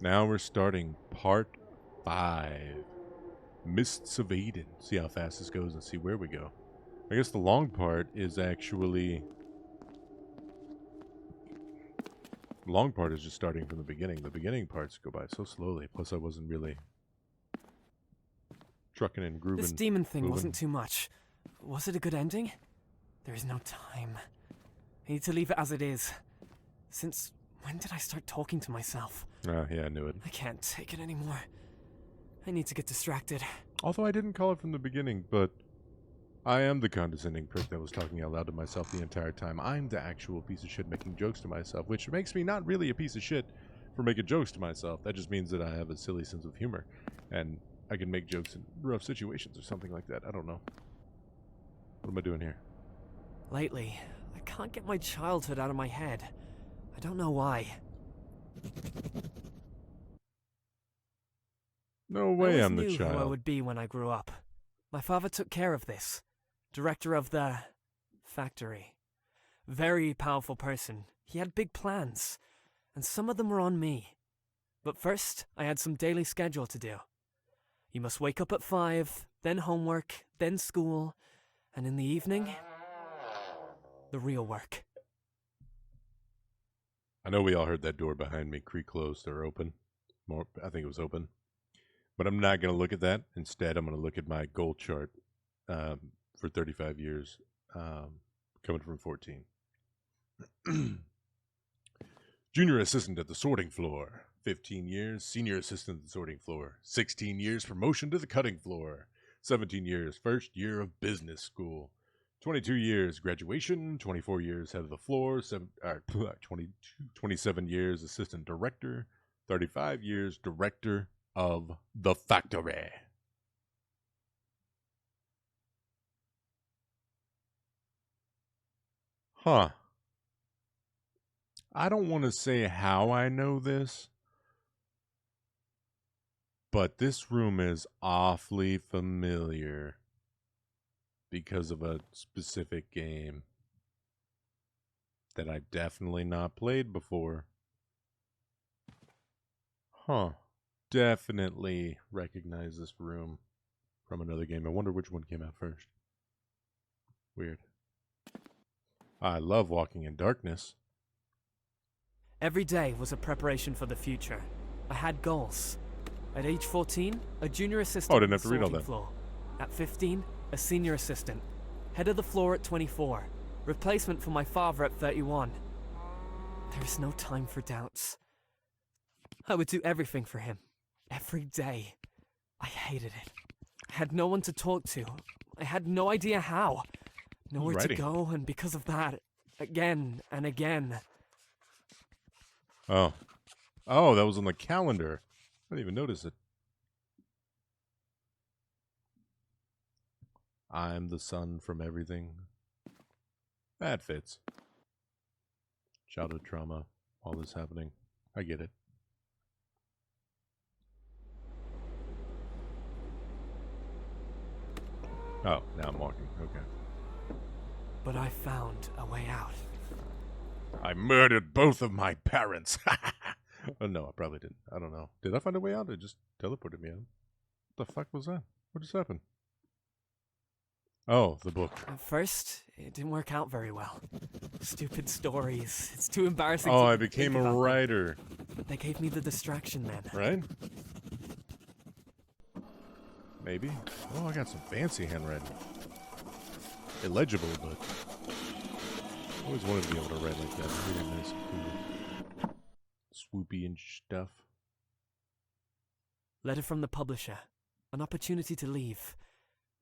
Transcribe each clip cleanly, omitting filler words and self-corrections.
Now we're starting part 5. Mists of AideN. See how fast this goes and see where we go. I guess the long part is actually... The long part is just starting from the beginning. The beginning parts go by so slowly. Plus I wasn't really trucking and grooving. This demon thing wasn't too much. Was it a good ending? There is no time. I need to leave it as it is. Since when did I start talking to myself? Yeah, I knew it. I can't take it anymore. I need to get distracted. Although I didn't call it from the beginning, but I am the condescending prick that was talking out loud to myself the entire time. I'm the actual piece of shit making jokes to myself, which makes me not really a piece of shit for making jokes to myself. That just means that I have a silly sense of humor, and I can make jokes in rough situations or something like that. I don't know. What am I doing here? Lately, I can't get my childhood out of my head. I don't know why. No way I'm the I always knew who I child. would be when I grew up. My father took care of this. Director of the factory. Very powerful person. He had big plans, and some of them were on me. But first, I had some daily schedule to do. You must wake up at 5, then homework, then school, and in the evening, the real work. I know we all heard that door behind me creak closed or open. I think it was open. But I'm not going to look at that. Instead, I'm going to look at my goal chart for 35 years, coming from 14. Junior assistant at the sorting floor, 15 years. Senior assistant at the sorting floor, 16 years. Promotion to the cutting floor, 17 years. First year of business school, 22 years. Graduation, 24 years. Head of the floor, 27 years. Assistant director, 35 years. Director of the factory. Huh. I don't want to say how I know this, but this room is awfully familiar because of a specific game that I definitely not played before. Huh. Definitely recognize this room from another game. I wonder which one came out first. Weird. I love walking in darkness. Every day was a preparation for the future. I had goals. At age 14, a junior assistant didn't have to on the read all sorting that. floor. At 15, a senior assistant. Head of the floor at 24. Replacement for my father at 31. There is no time for doubts. I would do everything for him. Every day. I hated it. I had no one to talk to. I had no idea how. Nowhere to go, and because of that, again and again. Oh. Oh, that was on the calendar. I didn't even notice it. I'm the sun from everything. That fits. Childhood trauma. All this happening. I get it. Oh, now I'm walking. Okay. But I found a way out. I murdered both of my parents. Oh, no, I probably didn't. I don't know. Did I find a way out? It just teleported me out. What the fuck was that? What just happened? Oh, the book. At first, it didn't work out very well. Stupid stories. It's too embarrassing Oh, to I even became think a about them. writer. But they gave me the distraction then. Right? Maybe. Oh, I got some fancy handwriting. Illegible, but I always wanted to be able to write like that. Really nice, cool, swoopy and stuff. Letter from the publisher. An opportunity to leave.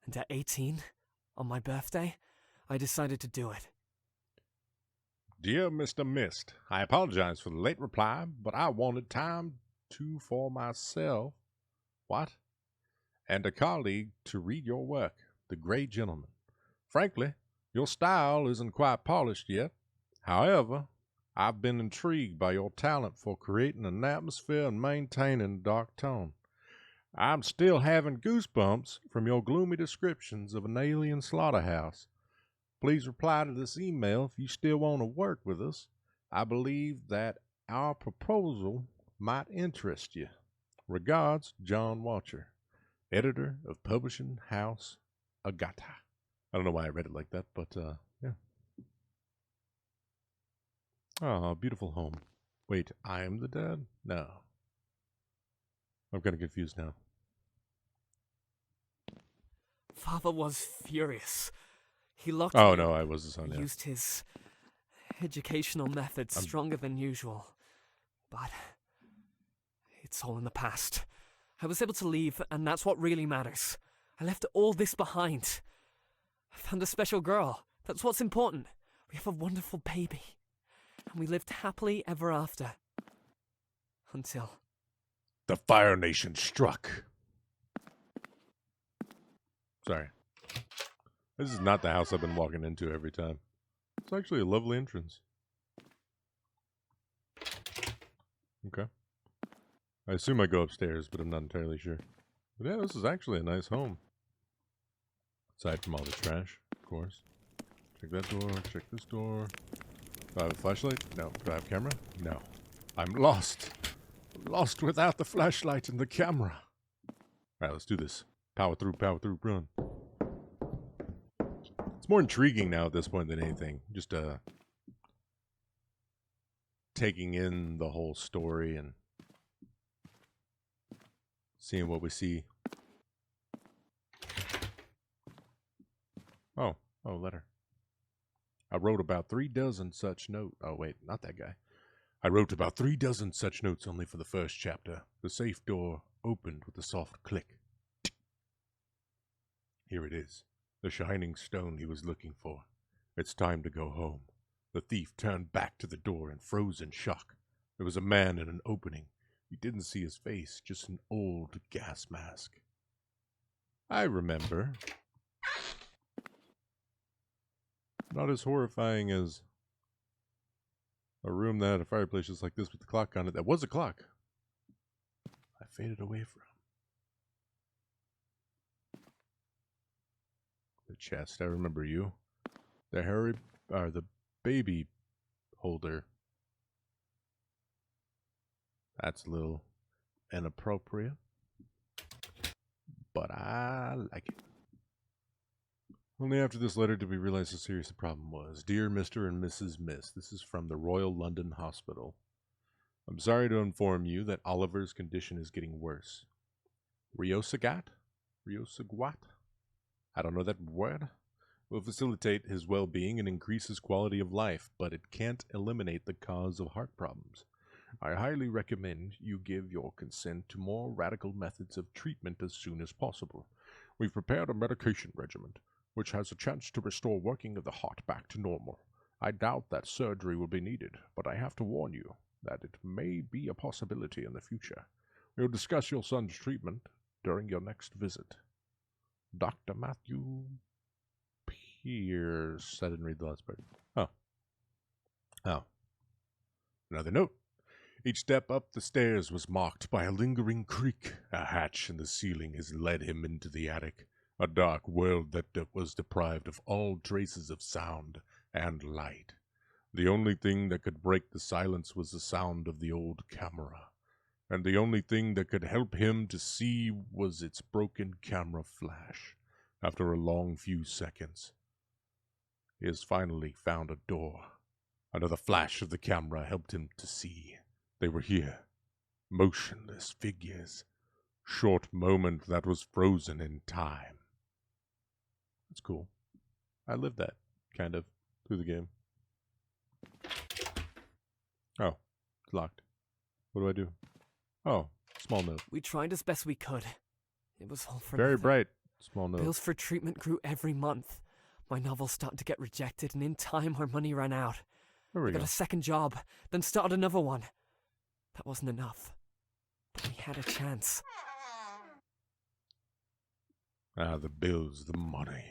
And at 18, on my birthday, I decided to do it. Dear Mr. Mist, I apologize for the late reply, but I wanted time for myself. What? And a colleague to read your work, The Grey Gentleman. Frankly, your style isn't quite polished yet. However, I've been intrigued by your talent for creating an atmosphere and maintaining a dark tone. I'm still having goosebumps from your gloomy descriptions of an alien slaughterhouse. Please reply to this email if you still want to work with us. I believe that our proposal might interest you. Regards, John Watcher, editor of publishing house Agata. I don't know why I read it like that, but yeah. Oh, beautiful home. Wait, I am the dad? No. I'm kind of confused now. Father was furious. He locked Oh, me no, up I was the son, yeah. used his educational methods stronger than usual. But it's all in the past. I was able to leave, and that's what really matters. I left all this behind. I found a special girl. That's what's important. We have a wonderful baby. And we lived happily ever after. Until... the Fire Nation struck. Sorry. This is not the house I've been walking into every time. It's actually a lovely entrance. Okay. I assume I go upstairs, but I'm not entirely sure. But yeah, this is actually a nice home. Aside from all the trash, of course. Check that door, check this door. Do I have a flashlight? No. Do I have a camera? No. I'm lost. I'm lost without the flashlight and the camera. Alright, let's do this. Power through, run. It's more intriguing now at this point than anything. Just, taking in the whole story and seeing what we see. Oh, letter. I wrote about 3 dozen such notes. Oh, wait, not that guy. I wrote about 3 dozen such notes only for the first chapter. The safe door opened with a soft click. Here it is, the shining stone he was looking for. It's time to go home. The thief turned back to the door and froze in shock. There was a man in an opening. You didn't see his face, just an old gas mask. I remember. Not as horrifying as a room that had a fireplace just like this with the clock on it. That was a clock. I faded away from. The chest, I remember you. The baby holder. That's a little inappropriate, but I like it. Only after this letter did we realize how serious the problem was. Dear Mr. and Mrs. Miss, this is from the Royal London Hospital. I'm sorry to inform you that Oliver's condition is getting worse. Riosagat? I don't know that word. Will facilitate his well-being and increase his quality of life, but it can't eliminate the cause of heart problems. I highly recommend you give your consent to more radical methods of treatment as soon as possible. We've prepared a medication regimen, which has a chance to restore working of the heart back to normal. I doubt that surgery will be needed, but I have to warn you that it may be a possibility in the future. We'll discuss your son's treatment during your next visit. Dr. Matthew Pierce. I didn't read the last part. Oh. Another note. Each step up the stairs was marked by a lingering creak. A hatch in the ceiling has led him into the attic, a dark world that was deprived of all traces of sound and light. The only thing that could break the silence was the sound of the old camera, and the only thing that could help him to see was its broken camera flash. After a long few seconds, he has finally found a door. Another flash of the camera helped him to see. They were here, motionless figures. Short moment that was frozen in time. That's cool. I lived that, kind of, through the game. Oh, it's locked. What do I do? Oh, small note. We tried as best we could. It was all for Very nothing. bright. Small note. Bills for treatment grew every month. My novel started to get rejected, and in time our money ran out. There we I got go. a second job, then started another one. That wasn't enough. But we had a chance. Ah, the bills, the money.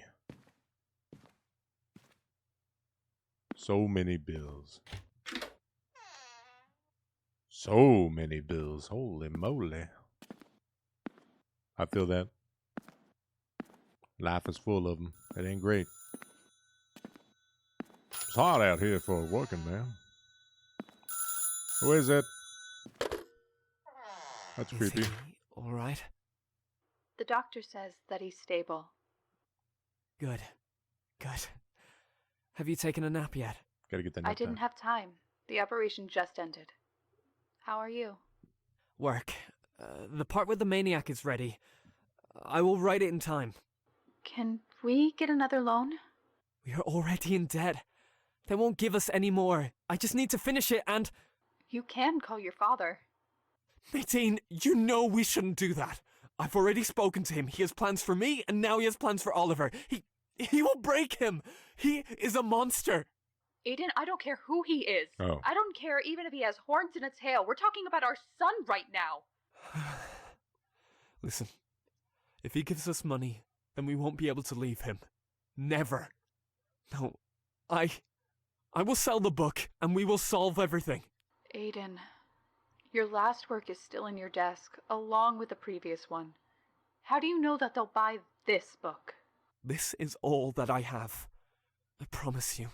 So many bills. So many bills. Holy moly. I feel that. Life is full of them. It ain't great. It's hard out here for a working man. Who is it? That's Is creepy. he all right? The doctor says that he's stable. Good. Good. Have you taken a nap yet? Gotta get that I nap didn't time. have time. The operation just ended. How are you? Work. The part where the maniac is ready. I will write it in time. Can we get another loan? We are already in debt. They won't give us any more. I just need to finish it and... You can call your father. Nadine, you know we shouldn't do that. I've already spoken to him. He has plans for me, and now he has plans for Oliver. He will break him. He is a monster. AideN, I don't care who he is. Oh. I don't care even if he has horns and a tail. We're talking about our son right now. Listen, if he gives us money, then we won't be able to leave him. Never. No, I will sell the book, and we will solve everything. AideN, your last work is still in your desk, along with the previous one. How do you know that they'll buy this book? This is all that I have. I promise you,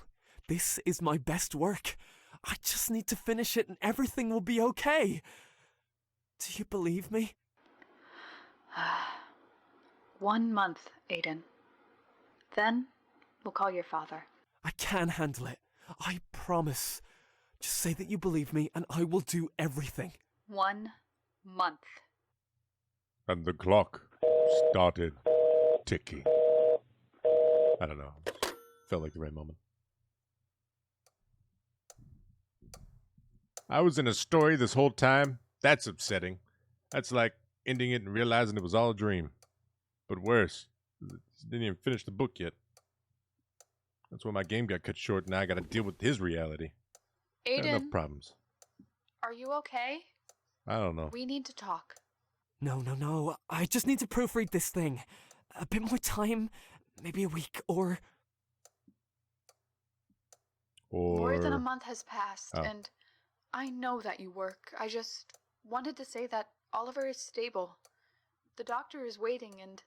this is my best work. I just need to finish it and everything will be okay. Do you believe me? 1 month, AideN. Then, we'll call your father. I can handle it. I promise. Just say that you believe me and I will do everything. 1 month. And the clock started ticking. I don't know. Felt like the right moment. I was in a story this whole time. That's upsetting. That's like ending it and realizing it was all a dream. But worse, didn't even finish the book yet. That's why my game got cut short and now I gotta deal with his reality. Got enough AideN, problems. are you okay? I don't know. We need to talk. No. I just need to proofread this thing. A bit more time, maybe a week, or... More than a month has passed, Oh. and I know that you work. I just wanted to say that Oliver is stable. The doctor is waiting, and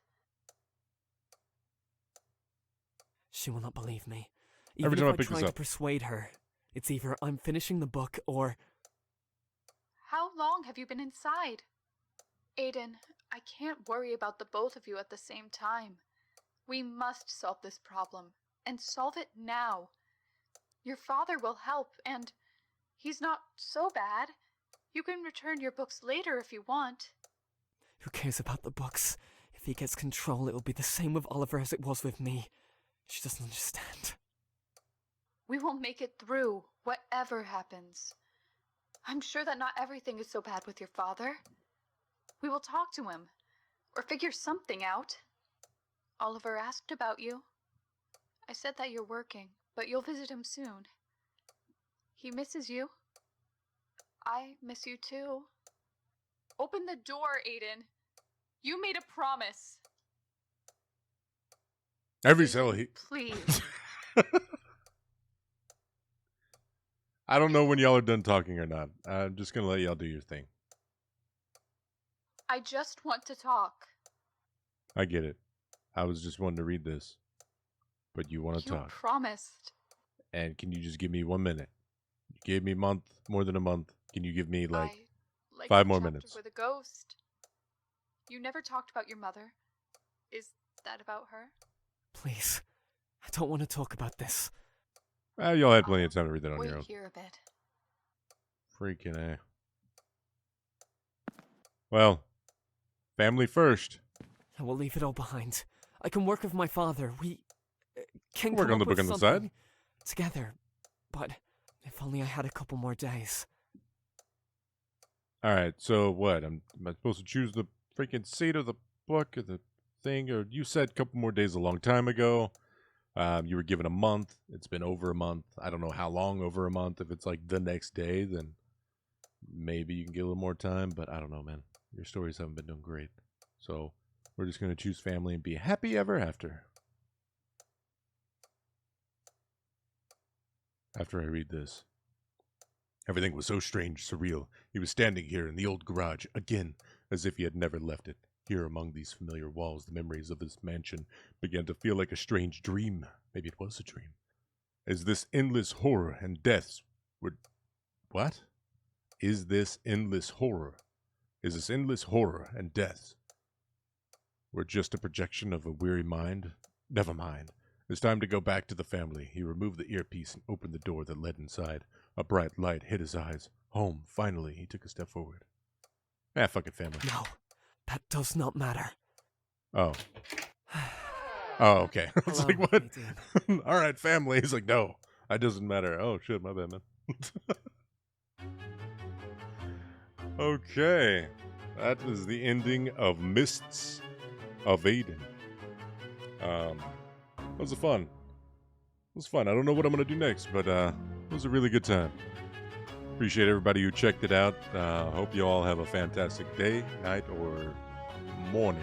She will not believe me. Every Even time I if I pick this try to up. persuade her, it's either I'm finishing the book or... how long have you been inside? AideN, I can't worry about the both of you at the same time. We must solve this problem, and solve it now. Your father will help, and he's not so bad. You can return your books later if you want. Who cares about the books? If he gets control, it will be the same with Oliver as it was with me. She doesn't understand. We will make it through, whatever happens. I'm sure that not everything is so bad with your father. We will talk to him, or figure something out. Oliver asked about you. I said that you're working, but you'll visit him soon. He misses you. I miss you too. Open the door, AideN. You made a promise. Every AideN, cell he... please. I don't know when y'all are done talking or not. I'm just gonna let y'all do your thing. I just want to talk. I get it. I was just wanting to read this. But you want to You talk. promised. And can you just give me 1 minute? You gave me a month, more than a month. Can you give me like I like 5 the more chapter minutes? with a ghost. You never talked about your mother. Is that about her? Please, I don't want to talk about this. Y'all had plenty of time to read that on Wait your own. here a bit. Freaking A. Well, family first. I will leave it all behind. I can work with my father. We can Work come on the up with book on the something side. together. But if only I had a couple more days. Alright, so what? Am I supposed to choose the freaking seat of the book or the thing? Or you said a couple more days a long time ago. You were given a month. It's been over a month. I don't know how long over a month. If it's like the next day, then maybe you can get a little more time. But I don't know, man. Your stories haven't been doing great. So we're just going to choose family and be happy ever after. After I read this. Everything was so strange, surreal. He was standing here in the old garage, again, as if he had never left it. Here among these familiar walls, the memories of this mansion began to feel like a strange dream. Maybe it was a dream. As this endless horror and deaths would... What? Is this endless horror? is this endless horror and death. We're just a projection of a weary mind. Never mind. It's time to go back to the family. He removed the earpiece and opened the door that led inside. A bright light hit his eyes. Home, finally. He took a step forward. Fuck it, family. No, that does not matter. Oh. Oh, okay. I was Hello, like, what? AideN. All right, family. He's like, no, it doesn't matter. Oh, shit, my bad, man. Okay. That is the ending of Mists of AideN. It was fun. It was fun. I don't know what I'm going to do next, but it was a really good time. Appreciate everybody who checked it out. Hope you all have a fantastic day, night, or morning.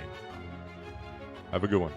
Have a good one.